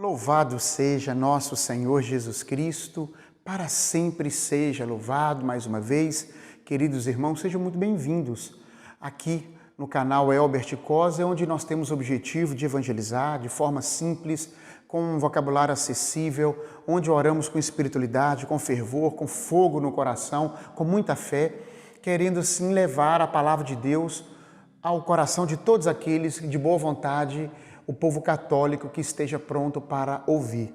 Louvado seja nosso Senhor Jesus Cristo, para sempre seja louvado mais uma vez. Queridos irmãos, sejam muito bem-vindos aqui no canal Elbert Cosa, onde nós temos o objetivo de evangelizar de forma simples, com um vocabulário acessível, onde oramos com espiritualidade, com fervor, com fogo no coração, com muita fé, querendo assim levar a palavra de Deus ao coração de todos aqueles de boa vontade, o povo católico que esteja pronto para ouvir.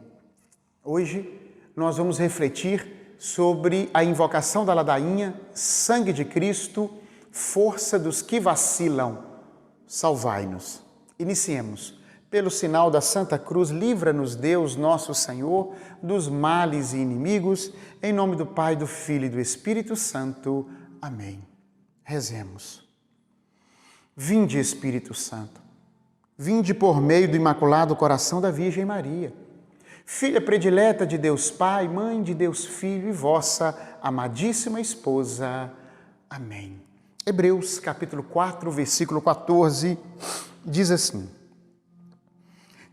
Hoje nós vamos refletir sobre a invocação da ladainha, sangue de Cristo, força dos que vacilam, salvai-nos. Iniciemos. Pelo sinal da Santa Cruz, livra-nos Deus, nosso Senhor, dos males e inimigos, em nome do Pai, do Filho e do Espírito Santo. Amém. Rezemos. Vinde, Espírito Santo. Vinde por meio do Imaculado Coração da Virgem Maria, filha predileta de Deus Pai, mãe de Deus Filho e vossa amadíssima esposa. Amém. Hebreus capítulo 4, versículo 14, diz assim: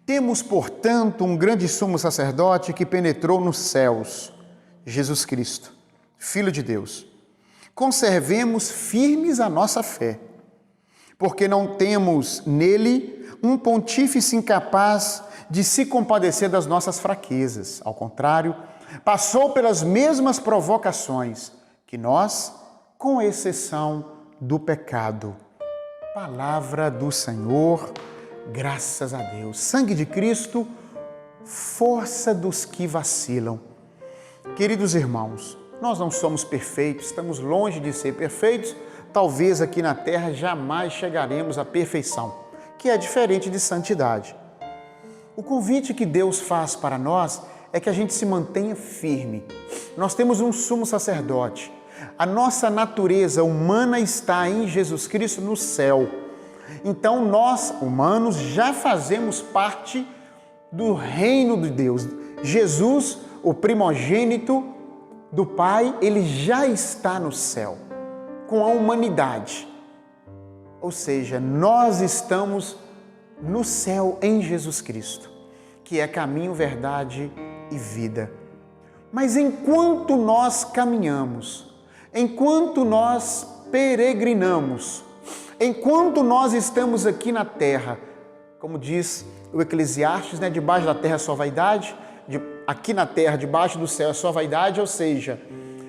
Temos, portanto, um grande sumo sacerdote que penetrou nos céus, Jesus Cristo, Filho de Deus. Conservemos firmes a nossa fé, porque não temos nele um pontífice incapaz de se compadecer das nossas fraquezas. Ao contrário, passou pelas mesmas provocações que nós, com exceção do pecado. Palavra do Senhor, graças a Deus. Sangue de Cristo, força dos que vacilam. Queridos irmãos, nós não somos perfeitos, estamos longe de ser perfeitos. Talvez aqui na terra jamais chegaremos à perfeição, que é diferente de santidade. O convite que Deus faz para nós é que a gente se mantenha firme. Nós temos um sumo sacerdote. A nossa natureza humana está em Jesus Cristo no céu. Então nós, humanos, já fazemos parte do reino de Deus. Jesus, o primogênito do Pai, ele já está no céu com a humanidade. Ou seja, nós estamos no céu em Jesus Cristo, que é caminho, verdade e vida. Mas enquanto nós caminhamos, enquanto nós peregrinamos, enquanto nós estamos aqui na terra, como diz o Eclesiastes, debaixo da terra é só vaidade, aqui na terra, debaixo do céu é só vaidade, ou seja,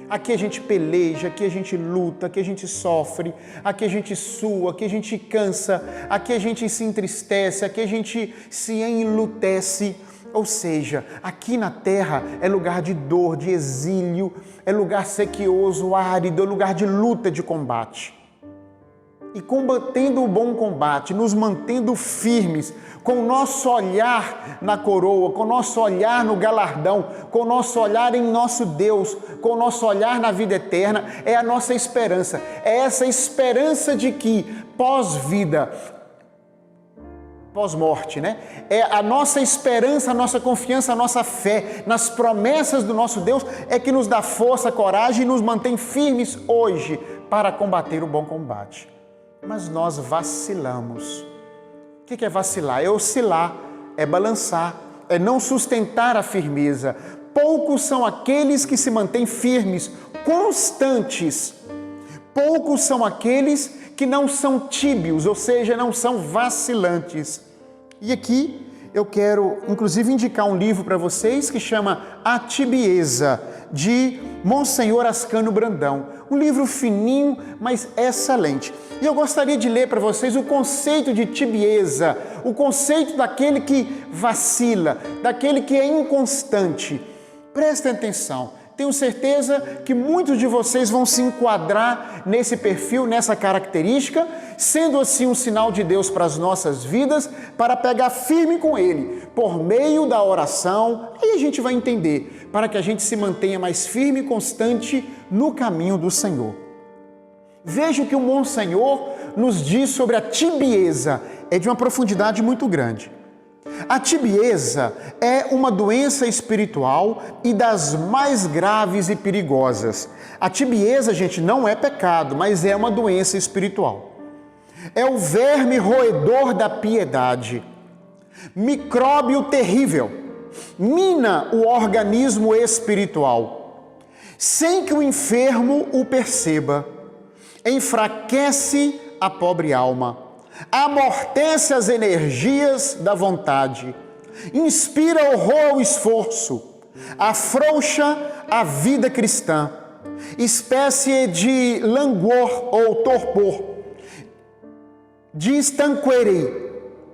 aqui a gente peleja, aqui a gente luta, aqui a gente sofre, aqui a gente sua, aqui a gente cansa, aqui a gente se entristece, aqui a gente se enlutece. Ou seja, aqui na terra é lugar de dor, de exílio, é lugar sequioso, árido, é lugar de luta, de combate. E combatendo o bom combate, nos mantendo firmes, com o nosso olhar na coroa, com o nosso olhar no galardão, com o nosso olhar em nosso Deus, com o nosso olhar na vida eterna, é a nossa esperança. É essa esperança de que pós-vida, pós-morte, É a nossa esperança, a nossa confiança, a nossa fé nas promessas do nosso Deus é que nos dá força, coragem e nos mantém firmes hoje para combater o bom combate. Mas nós vacilamos. O que é vacilar? É oscilar, é balançar, é não sustentar a firmeza. Poucos são aqueles que se mantêm firmes, constantes. Poucos são aqueles que não são tíbios, ou seja, não são vacilantes. E aqui eu quero, inclusive, indicar um livro para vocês que chama A Tibieza, de Monsenhor Ascânio Brandão. Um livro fininho, mas excelente. E eu gostaria de ler para vocês o conceito de tibieza, o conceito daquele que vacila, daquele que é inconstante. Prestem atenção. Tenho certeza que muitos de vocês vão se enquadrar nesse perfil, nessa característica, sendo assim um sinal de Deus para as nossas vidas, para pegar firme com Ele, por meio da oração. Aí a gente vai entender, para que a gente se mantenha mais firme e constante no caminho do Senhor. Veja o que o Monsenhor nos diz sobre a tibieza, é de uma profundidade muito grande. A tibieza é uma doença espiritual e das mais graves e perigosas. A tibieza, gente, não é pecado, mas é uma doença espiritual. É o verme roedor da piedade, micróbio terrível, mina o organismo espiritual, sem que o enfermo o perceba, enfraquece a pobre alma, amortece as energias da vontade, inspira horror ao esforço, afrouxa a vida cristã, espécie de languor ou torpor. Diz Tanqueray,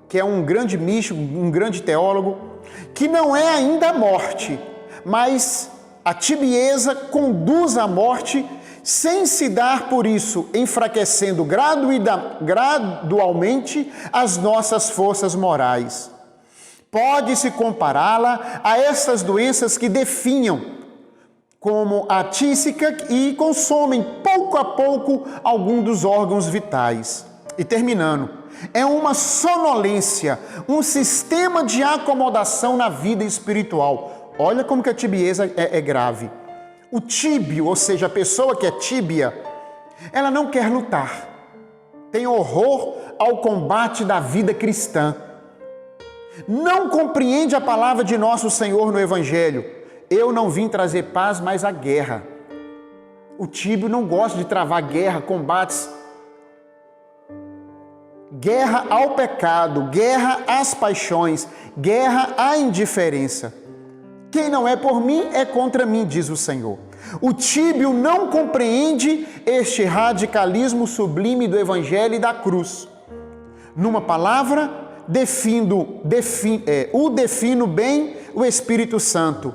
que é um grande místico, um grande teólogo, que não é ainda a morte, mas a tibieza conduz à morte sem se dar por isso, enfraquecendo gradualmente as nossas forças morais. Pode-se compará-la a essas doenças que definham, como a tísica, e consomem pouco a pouco algum dos órgãos vitais. E terminando, é uma sonolência, um sistema de acomodação na vida espiritual. Olha como que a tibieza é grave. O tíbio, ou seja, a pessoa que é tíbia, ela não quer lutar. Tem horror ao combate da vida cristã. Não compreende a palavra de nosso Senhor no Evangelho. Eu não vim trazer paz, mas a guerra. O tíbio não gosta de travar guerra, combates. Guerra ao pecado, guerra às paixões, guerra à indiferença. Quem não é por mim é contra mim, diz o Senhor. O tíbio não compreende este radicalismo sublime do Evangelho e da cruz. Numa palavra, o defino bem o Espírito Santo.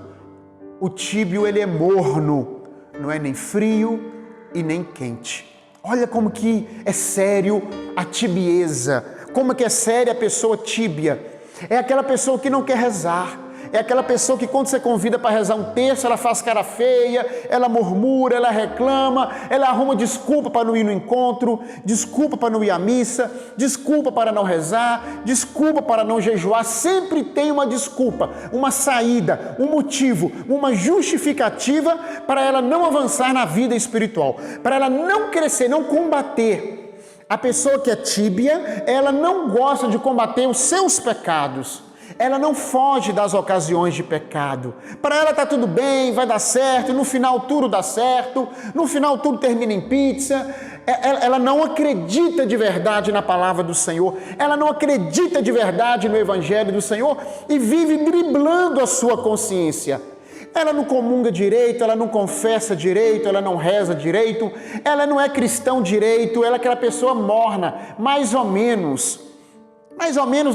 O tíbio, ele é morno, não é nem frio e nem quente. Olha como que é sério a tibieza, como que é séria a pessoa tíbia. É aquela pessoa que não quer rezar. É aquela pessoa que quando você convida para rezar um terço, ela faz cara feia, ela murmura, ela reclama, ela arruma desculpa para não ir no encontro, desculpa para não ir à missa, desculpa para não rezar, desculpa para não jejuar. Sempre tem uma desculpa, uma saída, um motivo, uma justificativa para ela não avançar na vida espiritual, para ela não crescer, não combater. A pessoa que é tíbia, ela não gosta de combater os seus pecados. Ela não foge das ocasiões de pecado. Para ela está tudo bem, vai dar certo, no final tudo dá certo, no final tudo termina em pizza. Ela não acredita de verdade na palavra do Senhor, ela não acredita de verdade no Evangelho do Senhor e vive driblando a sua consciência. Ela não comunga direito, ela não confessa direito, ela não reza direito, ela não é cristão direito, ela é aquela pessoa morna, mais ou menos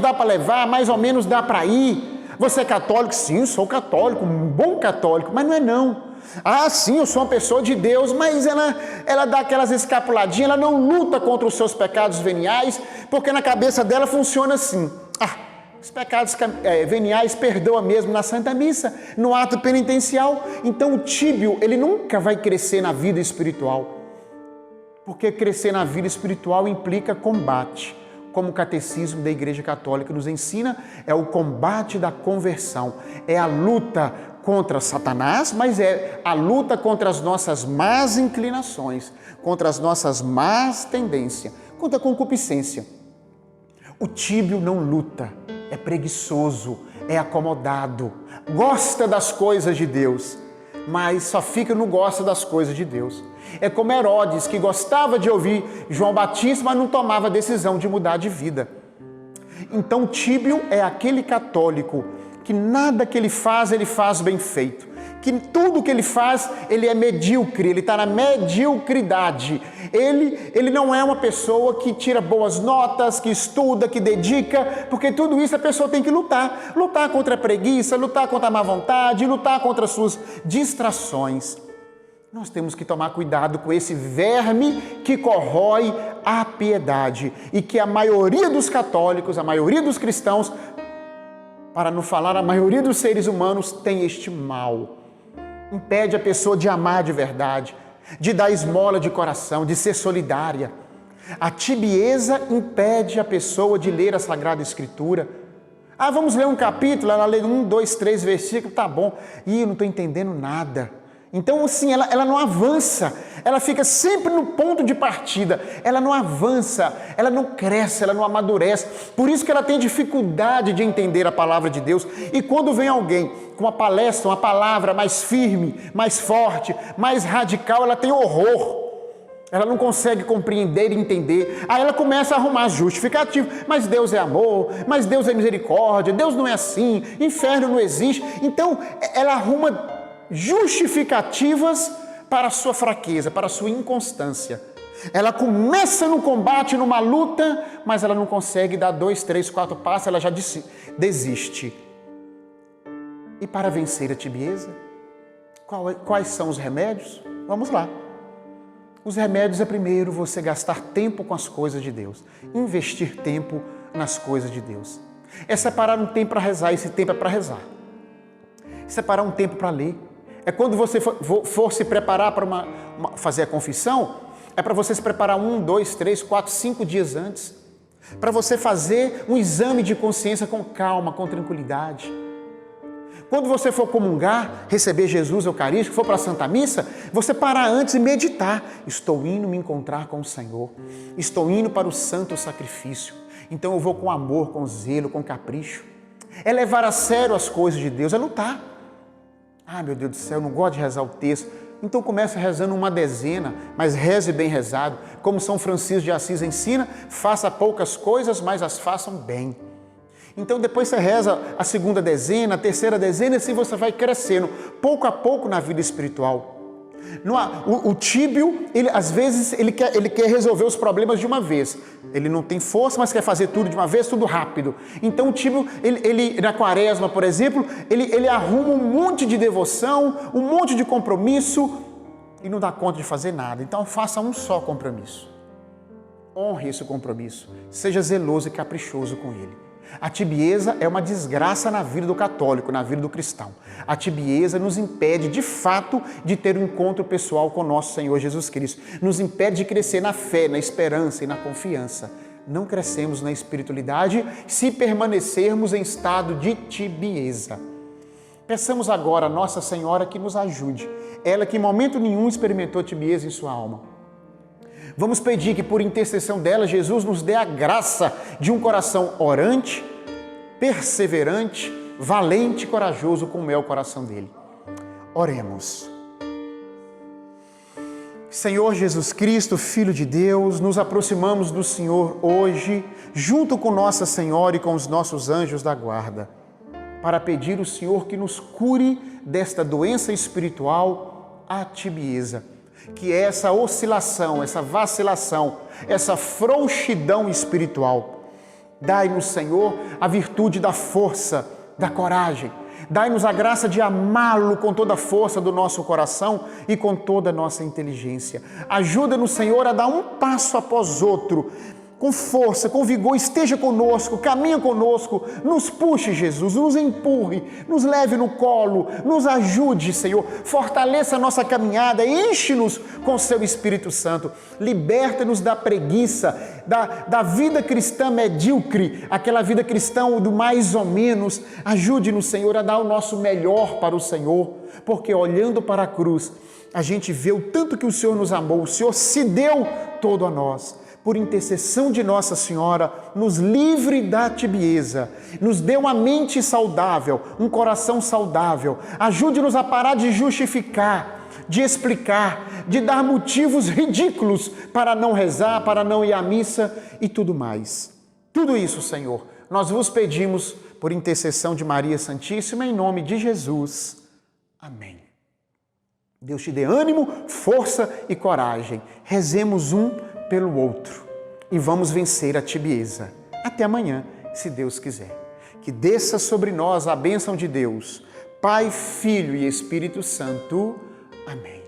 dá para levar, mais ou menos dá para ir. Você é católico? Sim, sou católico, um bom católico, mas não é não. Ah, sim, eu sou uma pessoa de Deus, mas ela dá aquelas escapuladinhas, ela não luta contra os seus pecados veniais, porque na cabeça dela funciona assim. Os pecados veniais perdoa mesmo na Santa Missa, no ato penitencial. Então o tíbio, ele nunca vai crescer na vida espiritual, porque crescer na vida espiritual implica combate. Como o Catecismo da Igreja Católica nos ensina, é o combate da conversão, é a luta contra Satanás, mas é a luta contra as nossas más inclinações, contra as nossas más tendências, contra a concupiscência. O tíbio não luta, é preguiçoso, é acomodado, gosta das coisas de Deus, mas só fica no gosta das coisas de Deus. É como Herodes, que gostava de ouvir João Batista, mas não tomava decisão de mudar de vida. Então, tíbio é aquele católico que nada que ele faz bem feito. Que tudo que ele faz, ele é medíocre, ele está na mediocridade. Ele não é uma pessoa que tira boas notas, que estuda, que dedica, porque tudo isso a pessoa tem que lutar. Lutar contra a preguiça, lutar contra a má vontade, lutar contra as suas distrações. Nós temos que tomar cuidado com esse verme que corrói a piedade e que a maioria dos católicos, a maioria dos cristãos, para não falar a maioria dos seres humanos, tem este mal. Impede a pessoa de amar de verdade, de dar esmola de coração, de ser solidária. A tibieza impede a pessoa de ler a Sagrada Escritura. Vamos ler um capítulo, ela lê 1, 2, 3 versículos, tá bom. Não estou entendendo nada. Então, assim, ela não avança, ela fica sempre no ponto de partida, ela não avança, ela não cresce, ela não amadurece. Por isso que ela tem dificuldade de entender a palavra de Deus. E quando vem alguém com uma palestra, uma palavra mais firme, mais forte, mais radical, ela tem horror. Ela não consegue compreender e entender. Aí ela começa a arrumar justificativo. Mas Deus é amor, mas Deus é misericórdia, Deus não é assim, inferno não existe. Então, ela arruma justificativas para a sua fraqueza, para a sua inconstância. Ela começa no combate, numa luta, mas ela não consegue dar 2, 3, 4 passos, ela já desiste. E para vencer a tibieza, quais são os remédios? Vamos lá. Os remédios é primeiro você gastar tempo com as coisas de Deus, investir tempo nas coisas de Deus. É separar um tempo para rezar, esse tempo é para rezar. Separar um tempo para ler. É quando você for se preparar para fazer a confissão, é para você se preparar 1, 2, 3, 4, 5 dias antes. Para você fazer um exame de consciência com calma, com tranquilidade. Quando você for comungar, receber Jesus Eucarístico, for para a Santa Missa, você parar antes e meditar. Estou indo me encontrar com o Senhor. Estou indo para o santo sacrifício. Então eu vou com amor, com zelo, com capricho. É levar a sério as coisas de Deus, é lutar. Ah, meu Deus do céu, eu não gosto de rezar o texto. Então comece rezando uma dezena, mas reze bem rezado. Como São Francisco de Assis ensina, faça poucas coisas, mas as façam bem. Então depois você reza a segunda dezena, a terceira dezena, e assim você vai crescendo, pouco a pouco na vida espiritual. O tíbio, às vezes, ele quer resolver os problemas de uma vez. Ele não tem força, mas quer fazer tudo de uma vez, tudo rápido. Então o tíbio, ele na quaresma, por exemplo, ele arruma um monte de devoção, um monte de compromisso e não dá conta de fazer nada. Então faça um só compromisso. Honre esse compromisso. Seja zeloso e caprichoso com ele. A tibieza é uma desgraça na vida do católico, na vida do cristão. A tibieza nos impede, de fato, de ter um encontro pessoal com nosso Senhor Jesus Cristo. Nos impede de crescer na fé, na esperança e na confiança. Não crescemos na espiritualidade se permanecermos em estado de tibieza. Peçamos agora a Nossa Senhora que nos ajude. Ela que em momento nenhum experimentou tibieza em sua alma. Vamos pedir que por intercessão dela, Jesus nos dê a graça de um coração orante, perseverante, valente e corajoso como é o coração dele. Oremos. Senhor Jesus Cristo, Filho de Deus, nos aproximamos do Senhor hoje, junto com Nossa Senhora e com os nossos anjos da guarda, para pedir ao Senhor que nos cure desta doença espiritual, a tibieza, que é essa oscilação, essa vacilação, essa frouxidão espiritual. Dai-nos, Senhor, a virtude da força, da coragem. Dai-nos a graça de amá-lo com toda a força do nosso coração e com toda a nossa inteligência. Ajuda-nos, Senhor, a dar um passo após outro, com força, com vigor, esteja conosco, caminha conosco, nos puxe, Jesus, nos empurre, nos leve no colo, nos ajude, Senhor, fortaleça a nossa caminhada, enche-nos com o seu Espírito Santo, liberta-nos da preguiça, da vida cristã medíocre, aquela vida cristã do mais ou menos. Ajude-nos, Senhor, a dar o nosso melhor para o Senhor, porque olhando para a cruz, a gente vê o tanto que o Senhor nos amou, o Senhor se deu todo a nós. Por intercessão de Nossa Senhora, nos livre da tibieza, nos dê uma mente saudável, um coração saudável, ajude-nos a parar de justificar, de explicar, de dar motivos ridículos para não rezar, para não ir à missa e tudo mais. Tudo isso, Senhor, nós vos pedimos por intercessão de Maria Santíssima, em nome de Jesus. Amém. Deus te dê ânimo, força e coragem. Rezemos um pelo outro e vamos vencer a tibieza. Até amanhã, se Deus quiser. Que desça sobre nós a bênção de Deus, Pai, Filho e Espírito Santo. Amém.